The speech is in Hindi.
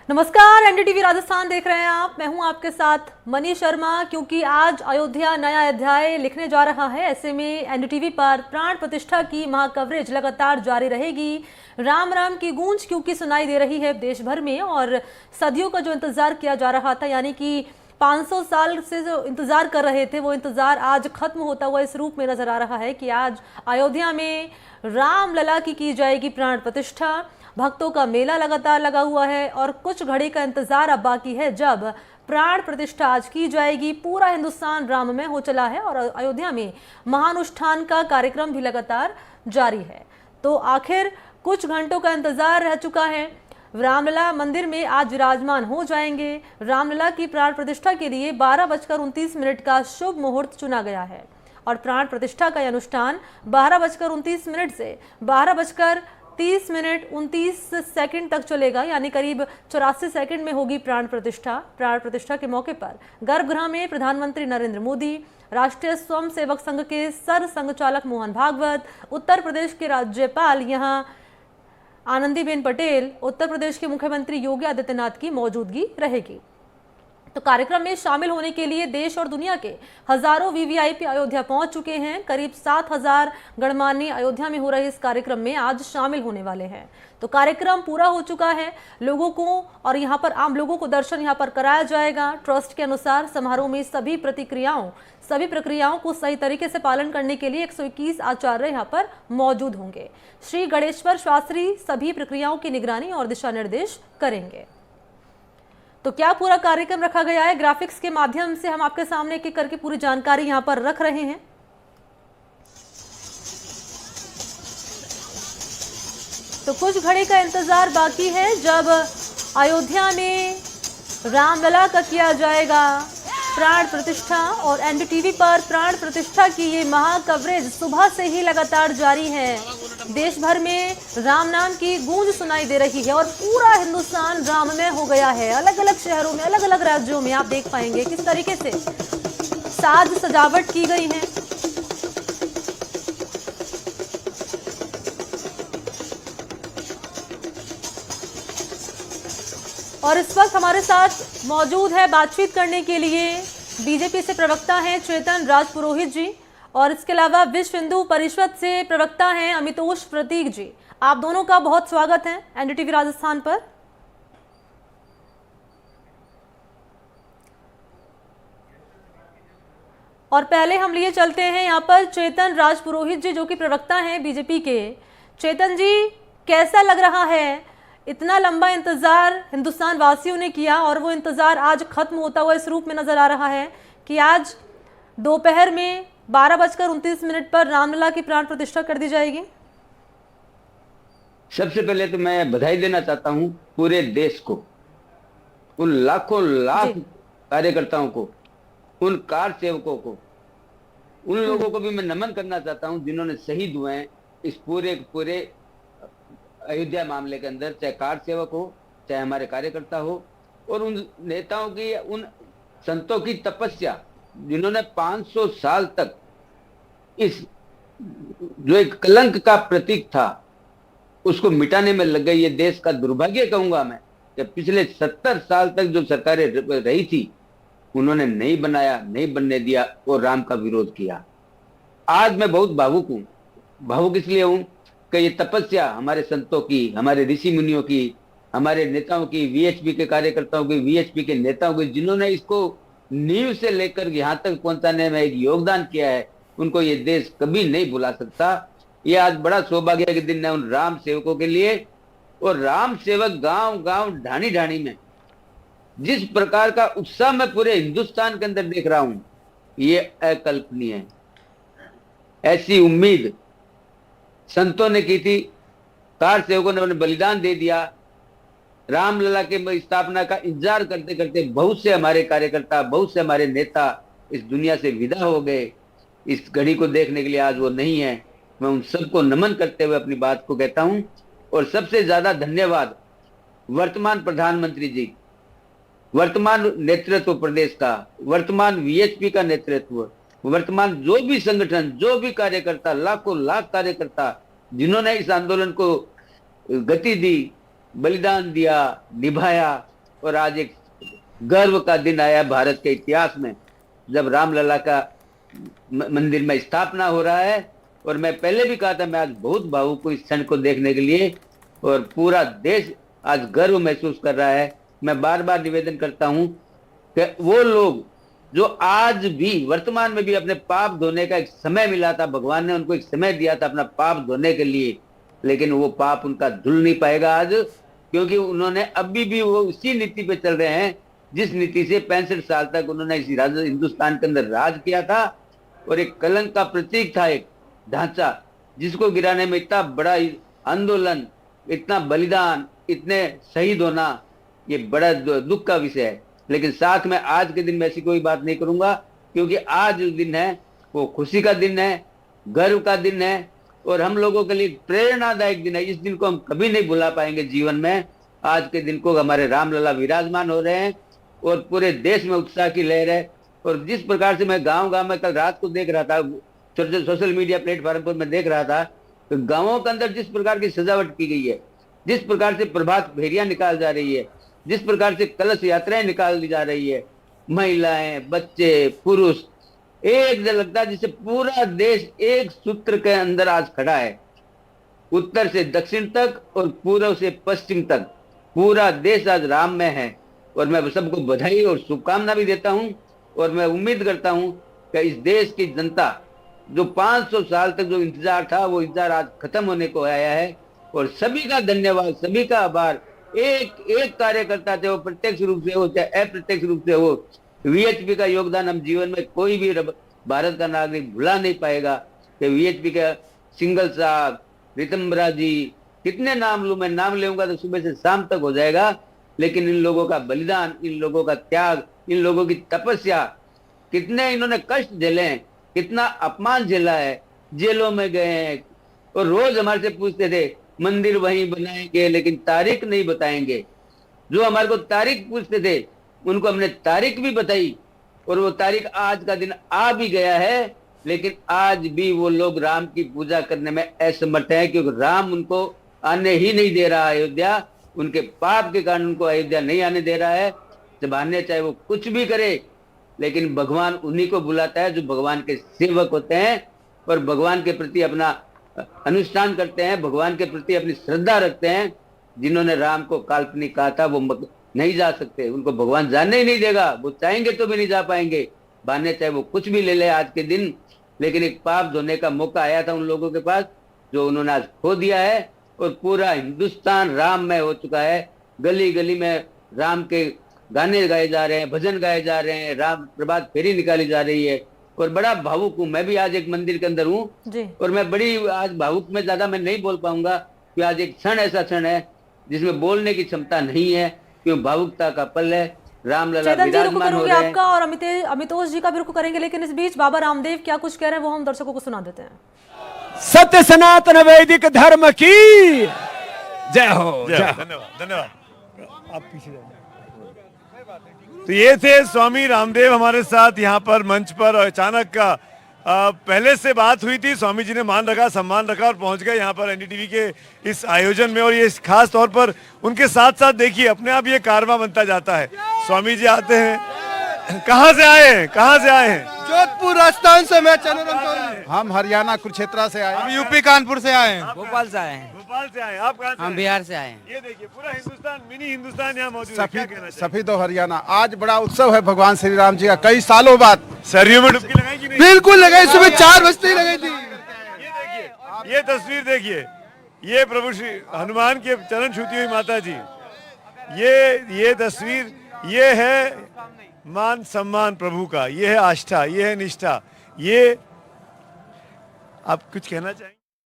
नमस्कार, एनडीटीवी राजस्थान देख रहे हैं आप। मैं हूं आपके साथ मनीष शर्मा। क्योंकि आज अयोध्या नया अध्याय लिखने जा रहा है, ऐसे में एनडीटीवी पर प्राण प्रतिष्ठा की महाकवरेज लगातार जारी रहेगी। राम राम की गूंज क्योंकि सुनाई दे रही है देश भर में, और सदियों का जो इंतजार किया जा रहा था, यानी कि 500 साल से जो इंतजार कर रहे थे, वो इंतजार आज खत्म होता हुआ इस रूप में नजर आ रहा है कि आज अयोध्या में राम लला की जाएगी प्राण प्रतिष्ठा। भक्तों का मेला लगातार लगा हुआ है और कुछ घड़ी का इंतजार अब बाकी है जब प्राण प्रतिष्ठा आज की जाएगी। पूरा हिंदुस्तान राममय हो चला है और अयोध्या में महानुष्ठान का कार्यक्रम भी लगातार जारी है। तो आखिर कुछ घंटों का इंतजार रह चुका है। रामलला मंदिर में आज विराजमान हो जाएंगे। रामलला की प्राण प्रतिष्ठा के लिए 12:29 का शुभ मुहूर्त चुना गया है और प्राण प्रतिष्ठा का अनुष्ठान 12:29 से 12:30 तक चलेगा, यानी करीब 84 सेकंड में होगी प्राण प्रतिष्ठा। प्राण प्रतिष्ठा के मौके पर गर्भगृह में प्रधानमंत्री नरेंद्र मोदी, राष्ट्रीय स्वयं सेवक संघ के सर संघचालक मोहन भागवत, उत्तर प्रदेश के राज्यपाल यहां आनंदीबेन पटेल, उत्तर प्रदेश के मुख्यमंत्री योगी आदित्यनाथ की मौजूदगी रहेगी। तो कार्यक्रम में शामिल होने के लिए देश और दुनिया के हजारों वीवीआईपी अयोध्या पहुंच चुके हैं। करीब 7,000 गणमान्य अयोध्या में हो रहे इस कार्यक्रम में आज शामिल होने वाले हैं। तो कार्यक्रम पूरा हो चुका है। लोगों को और यहाँ पर आम लोगों को दर्शन यहाँ पर कराया जाएगा। ट्रस्ट के अनुसार समारोह में सभी प्रक्रियाओं को सही तरीके से पालन करने के लिए 121 आचार्य यहाँ पर मौजूद होंगे। श्री गणेश्वर शास्त्री सभी प्रक्रियाओं की निगरानी और दिशा निर्देश करेंगे। तो क्या पूरा कार्यक्रम रखा गया है, ग्राफिक्स के माध्यम से हम आपके सामने एक एक करके पूरी जानकारी यहां पर रख रहे हैं। तो कुछ घड़ी का इंतजार बाकी है जब अयोध्या में रामलला का किया जाएगा प्राण प्रतिष्ठा, और एनडीटीवी पर प्राण प्रतिष्ठा की ये महा कवरेज सुबह से ही लगातार जारी है। देश भर में राम नाम की गूंज सुनाई दे रही है और पूरा हिंदुस्तान राममय हो गया है। अलग अलग शहरों में, अलग अलग राज्यों में आप देख पाएंगे किस तरीके से साज सजावट की गई है। और इस वक्त हमारे साथ मौजूद है बातचीत करने के लिए बीजेपी से प्रवक्ता हैं चेतन राजपुरोहित जी, और इसके अलावा विश्व हिंदू परिषद से प्रवक्ता हैं अमितोष प्रतीक जी। आप दोनों का बहुत स्वागत है एनडीटीवी राजस्थान पर। और पहले हम लिए चलते हैं यहाँ पर चेतन राजपुरोहित जी, जो कि प्रवक्ता हैं बीजेपी के। चेतन जी, कैसा लग रहा है? इतना लंबा इंतजार हिंदुस्तान वासियों ने किया और वो इंतजार आज खत्म होता हुआ इस रूप में नजर आ रहा है कि आज दोपहर में 12:29 पर रामलला की प्राण प्रतिष्ठा कर दी जाएगी। सबसे पहले तो मैं बधाई देना चाहता हूं पूरे देश को, उन लाखों लाख कार्यकर्ताओं को, उन कार सेवकों को, उन लोगों को भी मैं नमन करना चाहता हूं जिन्होंने शहीद हुए हैं इस पूरे अयोध्या मामले के अंदर, चाहे कार सेवक हो, चाहे हमारे कार्यकर्ता हो, और उन नेताओं की, उन संतों की तपस्या जिन्होंने 500 साल तक इस जो एक कलंक का प्रतीक था उसको मिटाने में लग गई। ये देश का दुर्भाग्य कहूंगा मैं कि पिछले 70 साल तक जो सरकारें रही थी उन्होंने नहीं बनाया, नहीं बनने दिया और राम का विरोध किया। आज मैं बहुत भावुक हूं। भावुक इसलिए हूं कि ये तपस्या हमारे संतों की, हमारे ऋषि मुनियों की, हमारे नेताओं की, वीएचपी के कार्यकर्ताओं की, वीएचपी के नेताओं की, जिन्होंने इसको नींव से लेकर यहाँ तक पहुंचाने में एक योगदान किया है, उनको ये देश कभी नहीं भुला सकता। ये आज बड़ा सौभाग्य के दिन है उन राम सेवकों के लिए। और राम सेवक गांव गांव, ढाणी ढाणी में जिस प्रकार का उत्साह मैं पूरे हिंदुस्तान के अंदर देख रहा हूं, ये अकल्पनीय है। ऐसी उम्मीद संतों ने की थी, कार सेवकों ने अपने बलिदान दे दिया। रामलला के स्थापना का इंतजार करते करते बहुत से हमारे कार्यकर्ता, बहुत से हमारे नेता इस दुनिया से विदा हो गए। इस घड़ी को देखने के लिए आज वो नहीं है। मैं उन सबको नमन करते हुए अपनी बात को कहता हूं। और सबसे ज्यादा धन्यवाद वर्तमान प्रधानमंत्री जी, वर्तमान नेतृत्व प्रदेश का, वर्तमान वीएचपी का नेतृत्व, वर्तमान जो भी संगठन, जो भी कार्यकर्ता, लाखों लाख कार्यकर्ता जिन्होंने इस आंदोलन को गति दी, बलिदान दिया, निभाया, और आज एक गर्व का दिन आया भारत के इतिहास में, जब रामलला का मंदिर में स्थापना हो रहा है। और मैं पहले भी कहा था, मैं आज बहुत भावुक हूं इस क्षण को देखने के लिए, और पूरा देश आज गर्व महसूस कर रहा है। मैं बार बार निवेदन करता हूं कि वो लोग जो आज भी वर्तमान में भी अपने पाप धोने का एक समय मिला था, भगवान ने उनको एक समय दिया था अपना पाप धोने के लिए, लेकिन वो पाप उनका धुल नहीं पाएगा आज, क्योंकि उन्होंने अभी भी वो उसी नीति पे चल रहे हैं जिस नीति से 65 साल तक उन्होंने इसी हिंदुस्तान के अंदर राज किया था। और एक कलंक का प्रतीक था, एक ढांचा, जिसको गिराने में इतना बड़ा आंदोलन, इतना बलिदान, इतने शहीद होना, ये बड़ा दुख का विषय है। लेकिन साथ में आज के दिन में ऐसी कोई बात नहीं करूंगा, क्योंकि आज जो दिन है वो खुशी का दिन है, गर्व का दिन है, और हम लोगों के लिए प्रेरणादायक दिन है। इस दिन को हम कभी नहीं भुला पाएंगे जीवन में। आज के दिन को हमारे रामलला विराजमान हो रहे हैं और पूरे देश में उत्साह की लहर है। और जिस प्रकार से मैं गांव में कल रात को देख रहा था, सोशल मीडिया प्लेटफॉर्म पर मैं देख रहा था, तो गांवों के अंदर जिस प्रकार की सजावट की गई है, जिस प्रकार से प्रभात फेरियां निकाल जा रही है, जिस प्रकार से कलश यात्राएं निकाली जा रही है, महिलाएं, बच्चे, पुरुष, एक जैसा लगता है जिससे पूरा देश एक सूत्र के अंदर आज खड़ा है। उत्तर से दक्षिण तक और पूर्व से पश्चिम तक पूरा देश आज राम में है। और मैं सबको बधाई और शुभकामना भी देता हूं, और मैं उम्मीद करता हूं कि इस देश की जनता जो 500 साल तक जो इंतजार था, वो इंतजार आज खत्म होने को आया है। और सभी का धन्यवाद, सभी का आभार। एक एक कार्यकर्ता थे, वो प्रत्यक्ष रूप से हो चाहे अप्रत्यक्ष रूप से हो, वीएचपी का योगदान हम जीवन में कोई भी भारत का नागरिक भुला नहीं पाएगा। कि वीएचपी का सिंगल साहब, रितंबरा जी, कितने नाम लूं, मैं नाम लेऊंगा तो सुबह से शाम तक हो जाएगा। लेकिन इन लोगों का बलिदान, इन लोगों का त्याग, इन लोगों की तपस्या, कितने इन्होंने कष्ट झेले हैं, कितना अपमान झेला है, जेलों में गए हैं। और रोज हमारे से पूछते थे मंदिर वहीं बनाएंगे लेकिन तारीख नहीं बताएंगे। जो हमारे को तारीख पूछते थे उनको हमने तारीख भी बताई, और वो तारीख आज का दिन आ भी गया है। लेकिन आज भी वो लोग राम की पूजा करने में असमर्थ है, क्योंकि राम उनको आने ही नहीं दे रहा अयोध्या। उनके पाप के कारण उनको अयोध्या नहीं आने दे रहा है। जब आने चाहे वो कुछ भी करे, लेकिन भगवान उन्हीं को बुलाता है जो भगवान के सेवक होते हैं और भगवान के प्रति अपना अनुष्ठान करते हैं, भगवान के प्रति अपनी श्रद्धा रखते हैं। जिन्होंने राम को काल्पनिक कहा था वो नहीं जा सकते, उनको भगवान जाने ही नहीं देगा। वो चाहेंगे तो भी नहीं जा पाएंगे, बाने चाहे वो कुछ भी ले ले आज के दिन। लेकिन एक पाप धोने का मौका आया था उन लोगों के पास, जो उन्होंने आज खो दिया है। और पूरा हिंदुस्तान राममय हो चुका है। गली गली में राम के गाने गाए जा रहे हैं, भजन गाए जा रहे हैं, राम प्रभात फेरी निकाली जा रही है। और बड़ा भावुक हूं, मैं भी आज एक मंदिर के अंदर हूं, और मैं बड़ी आज भावुक में ज्यादा मैं नहीं बोल पाऊंगा, कि आज एक क्षण ऐसा क्षण है जिसमें बोलने की क्षमता नहीं है, क्यों भावुकता का पल है। रामलला विराजमान हो रहे हैं। आपका और अमितोष जी का भी रुख करेंगे, लेकिन इस बीच बाबा रामदेव क्या कुछ कह रहे हैं वो हम दर्शकों को सुना देते हैं। सत्य सनातन वैदिक धर्म की जय हो। धन्यवाद धन्यवाद। आप पीछे जाइए। तो ये थे स्वामी रामदेव हमारे साथ यहाँ पर मंच पर, और अचानक पहले से बात हुई थी, स्वामी जी ने मान रखा, सम्मान रखा और पहुंच गए यहाँ पर एनडीटीवी के इस आयोजन में। और ये खास तौर पर उनके साथ साथ देखिए अपने आप ये कारवां बनता जाता है। स्वामी जी आते हैं, कहाँ से आए हैं, कहाँ से आए हैं? जोधपुर राजस्थान से। मैं चंद्रम, हम हरियाणा कुरुक्षेत्र से आए। हम यूपी कानपुर से आए हैं। भोपाल से आए हैं। भोपाल से आए, आप कहाँ से? हम बिहार से आए हैं। ये देखिए पूरा हिंदुस्तान, मिनी हिंदुस्तान यहाँ मौजूद है। क्या कहना चाहिए? सफेद हरियाणा आज बड़ा उत्सव है भगवान श्री राम जी का, कई सालों बाद। सरयू में डुबकी लगाई कि नहीं? बिल्कुल लगाई, सुबह 4 बजते ही लगाई थी। ये देखिए, ये तस्वीर देखिए, ये प्रभु श्री हनुमान के चरण छूती हुई माता जी। ये तस्वीर, ये है मान सम्मान प्रभु का, ये है आस्था, ये है निष्ठा। ये आप कुछ कहना चाहेंगे?